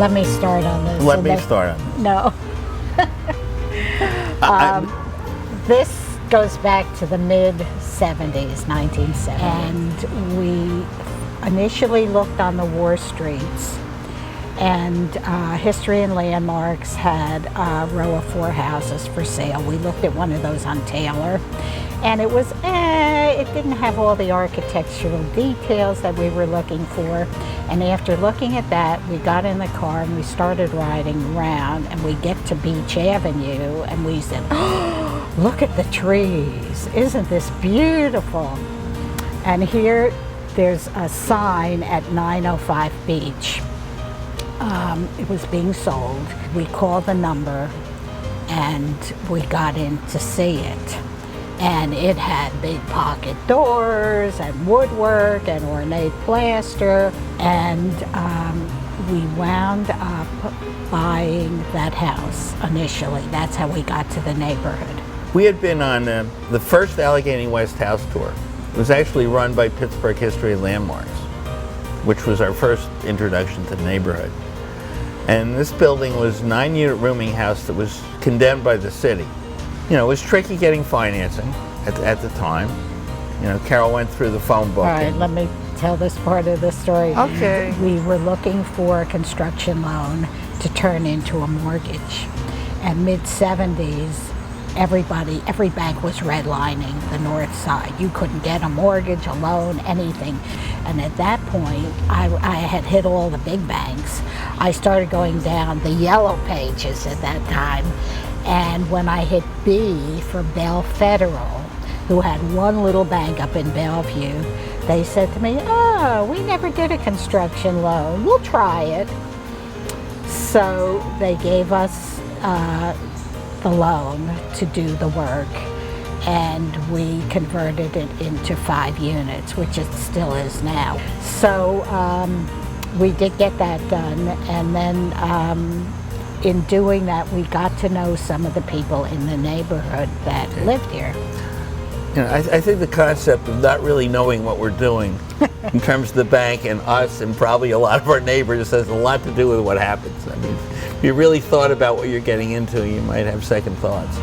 let me start on this. Let me start on this. No. This goes back to the mid-70s, 1970s. And we initially looked on the War Streets, and History and Landmarks had a row of 4 houses for sale. We looked at one of those on Taylor, and it was, it didn't have all the architectural details that we were looking for. And after looking at that, we got in the car and we started riding around, and we get to Beach Avenue, and we said, oh, look at the trees. Isn't this beautiful? And here, there's a sign at 905 Beach. It was being sold. We called the number and we got in to see it. And it had big pocket doors and woodwork and ornate plaster. And we wound up buying that house initially. That's how we got to the neighborhood. We had been on the first Allegheny West house tour. It was actually run by Pittsburgh History and Landmarks, which was our first introduction to the neighborhood. And this building was a 9-unit rooming house that was condemned by the city. You know, it was tricky getting financing at the time. You know, Carole went through the phone book. All right, let me tell this part of the story. Okay. We were looking for a construction loan to turn into a mortgage. And mid-70s, every bank was redlining the north side. You couldn't get a mortgage, a loan, anything. And at that point, I had hit all the big banks. I started going down the yellow pages at that time. And when I hit B for Bell Federal, who had one little bank up in Bellevue, they said to me, oh, we never did a construction loan. We'll try it. So they gave us the loan to do the work, and we converted it into 5 units, which it still is now. So we did get that done, and then in doing that, we got to know some of the people in the neighborhood that lived here. You know, I think the concept of not really knowing what we're doing in terms of the bank and us and probably a lot of our neighbors has a lot to do with what happens. I mean, if you really thought about what you're getting into, you might have second thoughts.